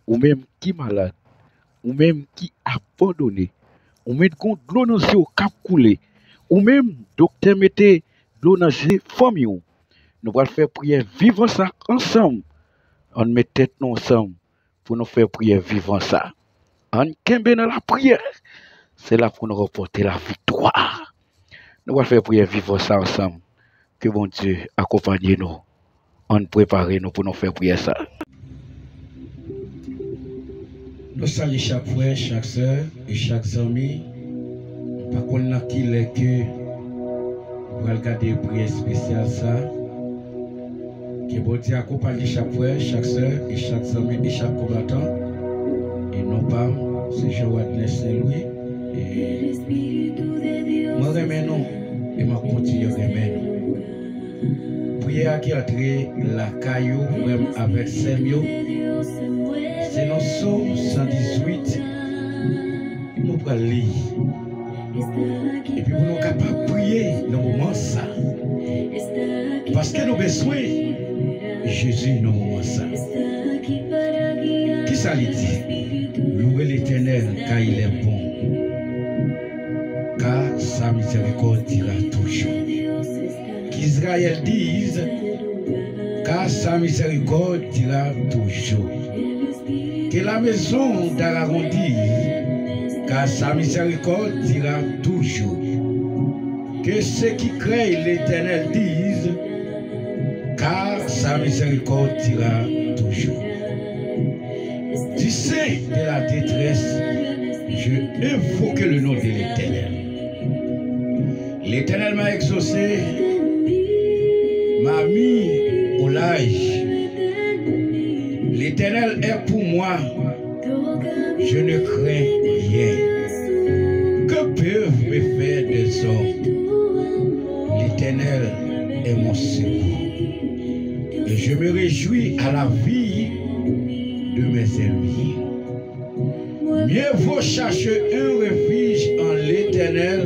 ou même qui malade, ou même qui abandonné, ou même contre l'eau dans le cap coulé, ou même docteur mettez l'eau dans les famille. Nous allons faire prière vivre ça ensemble. On met tête nous ensemble pour nous faire prière vivre ça. On kembe dans la prière. C'est là pour nous reporter la victoire. Nous allons faire prière vivre ça ensemble. Que bon Dieu accompagne nous. On prépare nous pour nous faire prière ça. Nous saluons chaque frère, chaque soeur et chaque ami. Par contre, qui est que pour regarder une prière spéciale ça. Que bon Dieu accompagne chaque frère, chaque soeur et chaque ami et chaque combattant. Et non pas, c'est Jean-Wadler Saint-Louis. Et moi, remets nous et ma continue remets nous. Prière qui entre la caillou avec Samuel. C'est dans Psaume 118. Nous allons lire. Et puis, nous sommes capables de prier dans le moment ça. Parce que nous avons besoin de Jésus dans le moment ça. Qui ça dit? Louez l'Éternel car il est bon. Car sa miséricorde dira toujours. Qu'Israël dise, car sa miséricorde dira toujours. Que la maison d'Aaron dise, car sa miséricorde dira toujours. Que ceux qui craignent l'Éternel disent, car sa miséricorde dira toujours. Du sein de la détresse, je invoque le nom de l'Éternel. L'Éternel m'a exaucé, m'a mis au large. L'Éternel est pour moi, je ne crains rien. Que peuvent me faire des hommes? L'Éternel est mon secours. Et je me réjouis à la vie de mes ennemis. Mieux vaut chercher un refuge en l'Éternel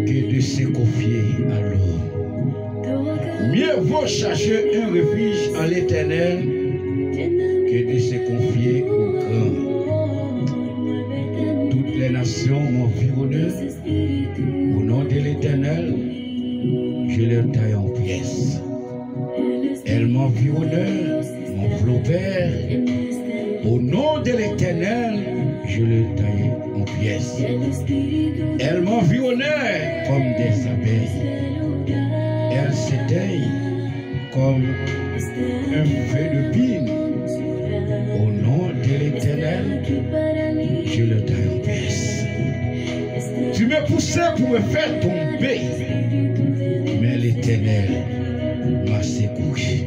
que de se confier à l'homme. Mieux vaut chercher un refuge en l'Éternel que de se confier au grand. Toutes les nations m'environnent. Au nom de l'Éternel, je les taille en pièces. Elles m'environnent, m'enveloppèrent. Au nom de l'Éternel, je les taille en pièces. Elles m'environnèrent comme des abeilles. Elles s'éteignent comme un feu de pine. Au nom de l'Éternel, je le taille en pièces. Tu me poussais pour me faire tomber, mais l'Éternel m'a secoué.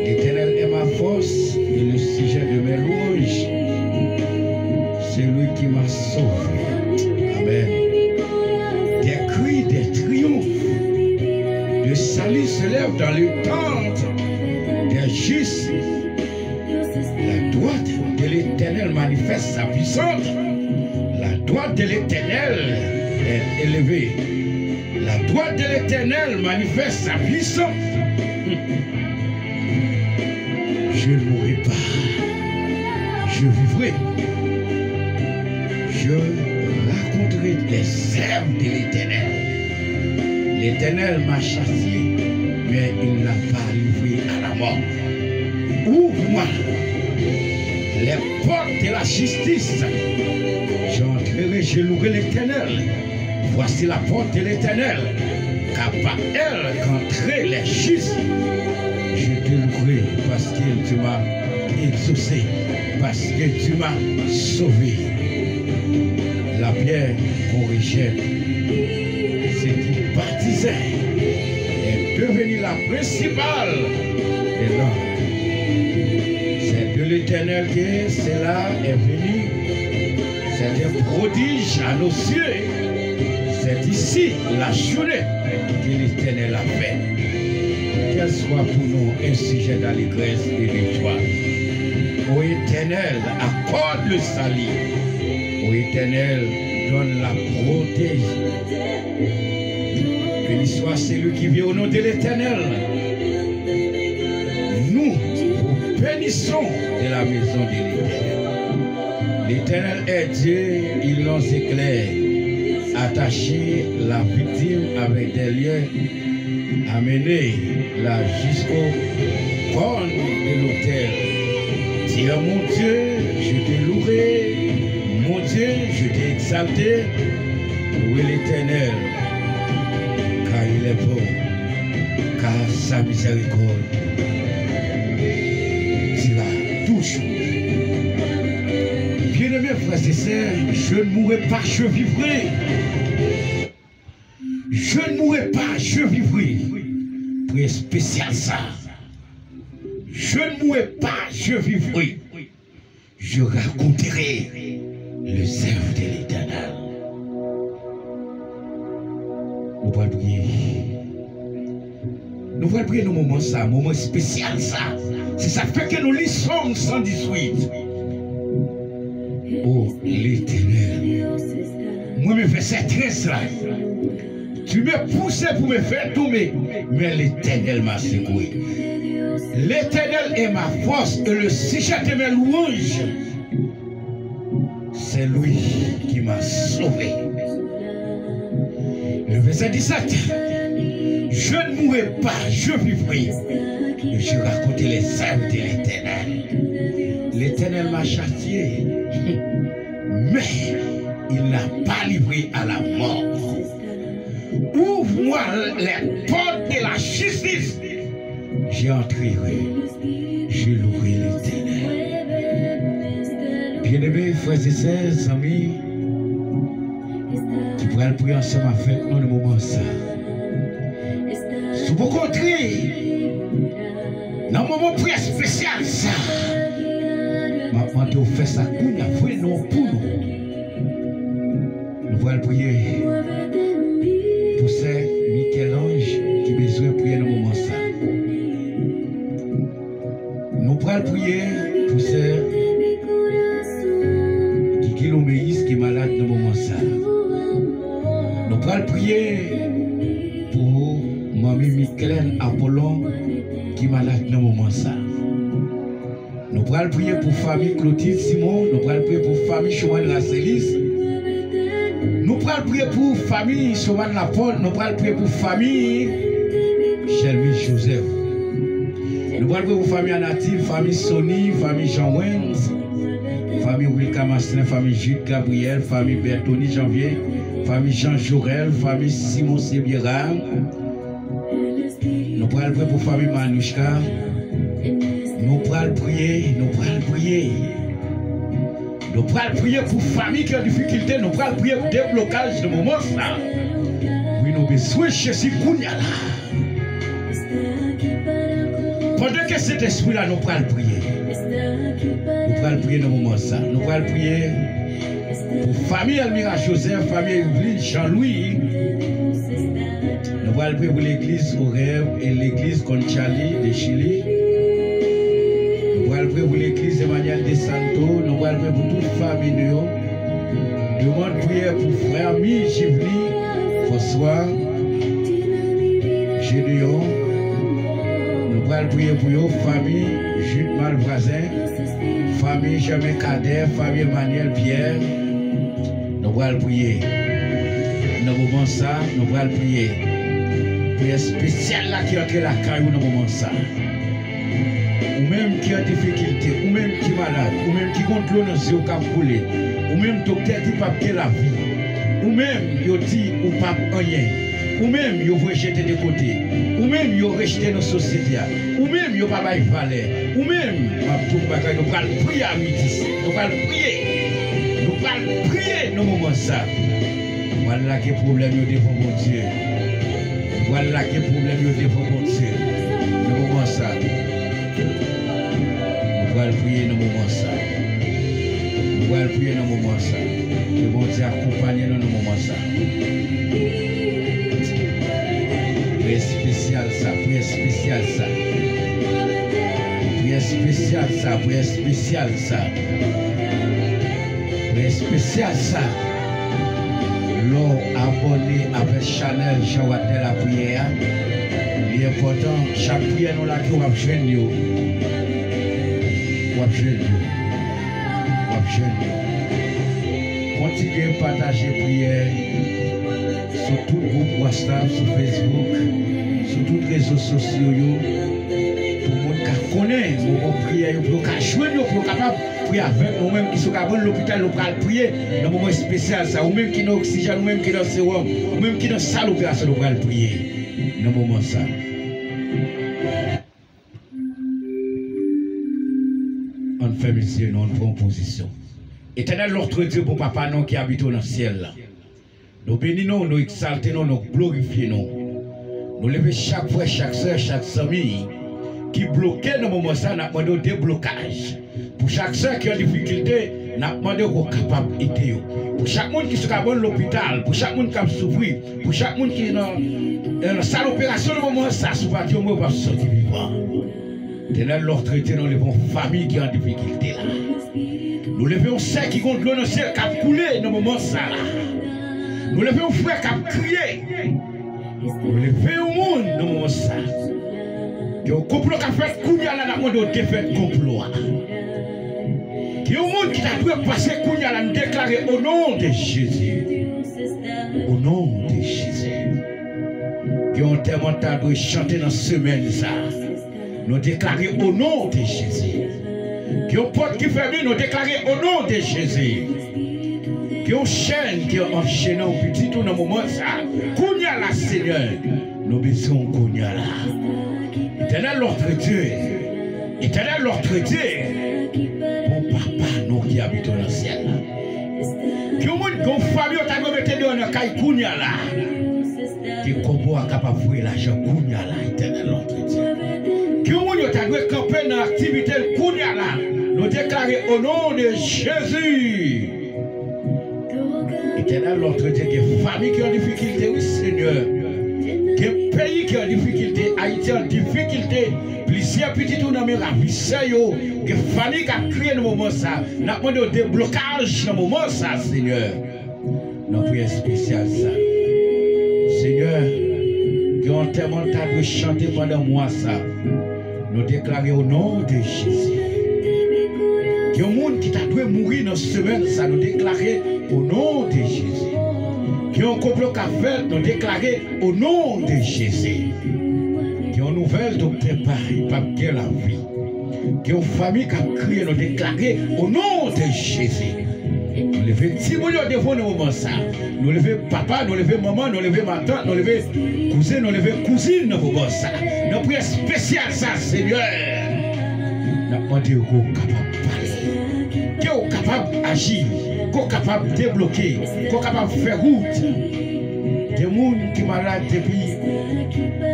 L'Éternel est ma force et le sujet de mes louanges. C'est lui qui m'a sauvé. Amen. Des cris, des triomphes, de salut se lèvent dans le tente des justes. La droite de l'Éternel manifeste sa puissance. La droite de l'Éternel est élevée. La droite de l'Éternel manifeste sa puissance. Je ne mourrai pas. Je vivrai. Je raconterai les œuvres de l'Éternel. L'Éternel m'a chassé, mais il ne l'a pas livré à la mort. Ouvre-moi les portes de la justice. J'entrerai, je louerai l'Éternel. Voici la porte de l'Éternel, car par elle qu'entraient les justes. Je te louerai parce que tu m'as exaucé, parce que tu m'as sauvé. La pierre qu'on rejette, ce qui baptisait, est devenue la principale des langues. C'est de l'Éternel que cela est venu. C'est un prodige à nos yeux. C'est ici la journée que l'Éternel a fait. Qu'elle soit pour nous un sujet d'allégresse et de joie. Ô Éternel, accorde le salut. Ô Éternel, donne la protège. Béni soit celui qui vient au nom de l'Éternel. bénissons de la maison de l'Éternel. L'Éternel est Dieu, il lance éclair, attaché la victime avec des liens, amener la jusqu'au corne de l'autel. Dire mon Dieu, je te louerai, mon Dieu, je t'ai exalté. Louez l'Éternel, car il est bon, car sa miséricorde sera toujours. Bien-aimés frères et sœurs, je ne mourrai pas, je vivrai. Je ne mourrai pas, je vivrai. Prière spécial ça. Je ne mourrai pas, je vivrai. Je raconterai les œuvres de l'Éternel. Nous allons prier. Nous allons prier nos moments ça, moment spécial ça. C'est ça fait que nous lisons 118. Oh l'Éternel. Moi, me verset 13 là. Tu me poussé pour me faire tomber, mais l'Éternel m'a secoué. L'Éternel est ma force et le sujet de mes louanges. C'est lui qui m'a sauvé. Le verset 17. Je ne mourrai pas, je vivrai. Et je raconterai les œuvres de l'Éternel. L'Éternel m'a châtié, mais il n'a pas livré à la mort. Ouvre-moi les portes de la justice. J'y entrerai, je louerai l'Éternel. Bien-aimés, frères et sœurs, amis, tu pourras le prier ensemble avec nous le moment ça. Sous vos contrées, dans le moment prière spécial ça, maintenant tu fais ça pour nous, pour nous. Nous pourrons le prier pour ces Michel-Ange qui besoin de prier dans le moment ça. Nous pourrons le prier pour ces qui l'obéissent, qui est malade dans le moment ça. Nous pourrons le prier pour Mamie Michel Apollon qui est malade dans le moment ça. Nous pourrons le prier pour famille Clotilde Simon, nous pourrons le prier pour famille Chouane Racelis. Nous pourrons le prier pour famille Chouane Lapole, nous pourrons le prier pour famille Shelmy Joseph. Nous pourrons le prier pour famille Anative, famille Sony, famille Jean Wens, famille Wilka Mastin, famille Jude Gabriel, famille Bertoni Janvier, famille Jean Jorel, famille Simon Sebiera. Nous pourrons le prier pour famille Manouchka. Nous pourrons le prier, nous pourrons le prier. Nous pourrons le prier pour famille qui a des difficultés, nous pourrons le prier pour déblocage de moments là. Oui, nous besoin de Jésus Kounia là. Pendant que cet esprit-là, nous pourrons le prier. Nous pourrons le prier dans le moment ça. Nous pourrons le prier pour famille Elmira Joseph, famille Evelyne Jean-Louis. Nous pourrons le prier pour l'église au rêve et l'église Conchali de Chili. Nous allons prier pour l'église Emmanuel de Santo. Nous allons prier pour toute famille. Demande prière pour frère Mi Givli, François, Gédéon. Nous allons prier pour vos famille Jude Malvoisin, famille Jamais Cadet, famille Emmanuel Pierre. Nous allons prier. Dans le moment ça, nous allons prier. Prière spéciale là qui a été la caillou dans le moment ça. Ou même qui a des difficultés, ou même qui est malade, ou même qui compte l'eau dans ses yeux qui coulé, ou même docteur dit pas que la vie, ou même il dit ou pas rien, ou même il veut jeter de côté, ou même il rejeter nos sociétés, ou même il pas bail valeur, ou même nous allons prier à midi, nous allons prier nos moments ça. Voilà qui est problème devant mon Dieu. Voilà qui est problème devant mon Dieu. Nos moments ça. Nous allons prier dans le moment ça. Nous allons prier dans le moment ça. Que bon Dieu accompagne dans le moment ça. Prière spéciale ça, prière spéciale ça. Prière spéciale ça, prière spéciale ça. Prière spéciale ça. L'on abonné avec Chanel Jean-Watel la prière. L'important, chaque prière nous la qui va joindre. wap jeune. Continuez à partager prière sur tout groupe WhatsApp, sur Facebook, sur tous les réseaux sociaux. Pour le monde qui connaît, pour prier, pour joindre, pour capable de prier avec nous-mêmes qui sont capables de l'hôpital, pour prier dans un moment spécial, ça, ou même qui n'a oxygène, ou même qui n'a sérum, ou même qui n'a salle opération, pour prier dans un moment ça. On fait monsieur, nous prenons position. Éternel, notre Dieu, pour papa, nous qui habitons dans le ciel. Nous bénissons, nous exaltons, nous glorifions. Nous levons chaque fois, chaque soeur, chaque famille qui bloquait dans le moment ça, nous demandons des blocages. Pour chaque soeur qui a des difficultés, nous demandons qu'on soit capable d'aider. Pour chaque monde qui est à l'hôpital, pour chaque monde qui a souffert, pour chaque monde qui est dans la salle d'opération, dans le moment ça, ce pas Dieu, va sortir vivant. Éternel, notre Dieu, nous levons famille qui est en difficulté là. Nous levons ceux qui ont de l'eau dans le ciel qui a coulé dans le moment ça là. Nous levons frères qui a crié. Nous levons au monde dans le moment ça. Il y a un complot qui a fait Kounia là dans le monde défaite complot. Il y a un monde qui a dû passer Kounia là nous déclarer au nom de Jésus. Au nom de Jésus. Il y a un témoin qui a dû chanter dans la semaine ça. Nous déclarer au nom de Jésus. Qui ont porte qui ferme, nous déclarer au nom de Jésus. Qui ont chaîne qui ont enchaîné au petit tout dans le moment ça. Kounia la Seigneur. Nous besoin Kounia là. Éternel notre Dieu. Éternel notre Dieu. Bon papa nous qui habitons dans le ciel là. Qui ont une famille qui a mis dans le caille Kounia là. Qui combo a capable de voir l'argent Kounia là. Éternel notre Dieu. Qui ont dû camper dans l'activité Kounia là, nous déclarer au nom de Jésus. Éternel, notre Dieu, qui est famille qui est en difficulté, oui Seigneur. Qui est pays qui est en difficulté, Haïti en difficulté, plusieurs petits tout dans mes ravisseurs, qui est famille qui a crié dans le moment ça, n'a pas de déblocage dans le moment ça, Seigneur. Notre prière spéciale ça. Seigneur, qui ont tellement de chanter pendant moi ça. Nous déclarer au nom de Jésus. Il y a un monde qui t'a dû mourir dans cette semaine, ça nous déclarer au nom de Jésus. Il y a un complot qui a fait, nous déclarer au nom de Jésus. Il y a une nouvelle docteur Paris, pas bien la vie. Il y a une famille qui a crié, nous déclarer au nom de Jésus. Nous levons 10 millions devant nous moment ça. Nous levons papa, nous levons maman, nous levons ma tante, nous levons cousin, nous levons cousine dans moment ça. Nous prions spécial ça, Seigneur. Nous demandons qu'on est capable de parler, qu'on est capable d'agir, qu'on est capable de débloquer, qu'on est capable de faire route. Des gens qui sont malades depuis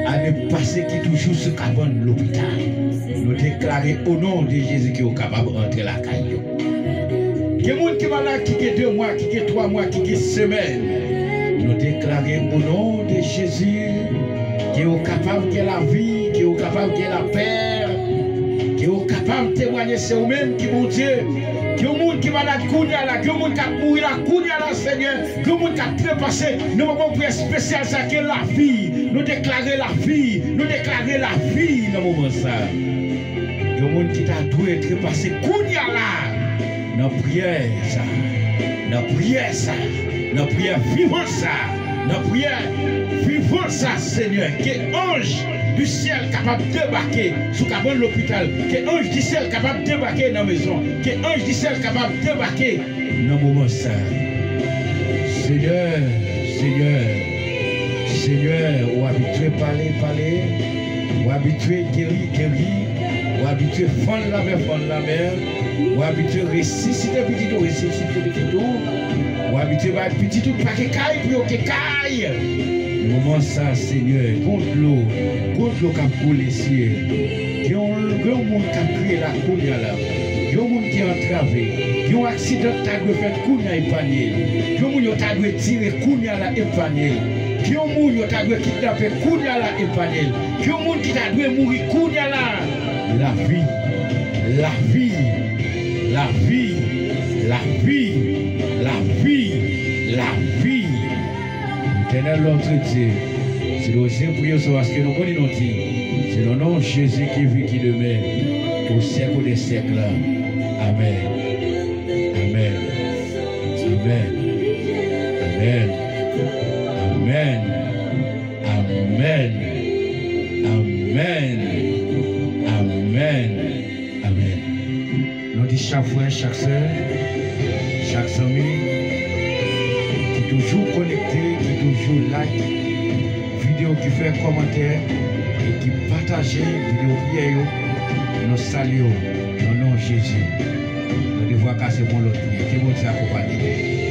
l'année passée qui toujours se cabane de l'hôpital. Nous déclarons au nom de Jésus qui est capable de rentrer la caille. Il y a des gens qui sont malades, qui ont 2 mois, qui ont 3 mois, qui ont 1 semaine. Nous déclarons au nom de Jésus qui est capable de la vie, qui est capable de la paix, qui est capable de témoigner sur eux-mêmes, qui mon Dieu, qui est monde qui est malade, qui est monde qui a mouru là, Seigneur, qui est monde qui a trépassé. Nous avons prié spécial ça qui est la vie. Nous déclarons la vie, nous déclarons la vie dans le moment ça. Il y a des gens qui t'a dû trépasser, là. Nous prions ça, nous prions ça, nous prions vivons ça, nous prions vivons ça, Seigneur, qui est ange du ciel capable de débarquer sur l'hôpital, qui est ange du ciel capable de débarquer dans la maison, qui est ange du ciel capable de débarquer dans le moment ça. Seigneur, Seigneur, Seigneur, ou habitué parler, ou habitué guérir, ou habitué fendre la mer, ou habitué ressusciter petit tout, ou habitué petit tout, pas que caille, puis que caille. Le moment ça, Seigneur, contre l'eau qui a coulé ici, qui ont un monde qui a crié la Kounia là, qui ont un monde qui a entravé, qui ont un accident qui a fait Kounia épargné, qui ont un monde qui a tiré Kounia là épargné, qui ont un monde qui a kidnappé Kounia là épargné, qui ont un monde qui a mourir Kounia là. La vie, la vie, la vie, la vie, la vie, la vie. Éternel notre Dieu, c'est le Seigneur prier sur ce que nous connaissons. C'est le nom de Jésus qui vit, qui demeure. au siècle des siècles. Amen. Amen. Amen. Amen. Amen. Amen. Amen. Amen. Amen. Nous disons chaque frère, chaque soeur, chaque ami qui est toujours connecté, qui est toujours like, vidéo qui fait commentaire et qui partage vidéo prière. Nous saluons, nous nom Jésus. Nous devons casser mon l'autre pied. Que mon Dieu accompagne.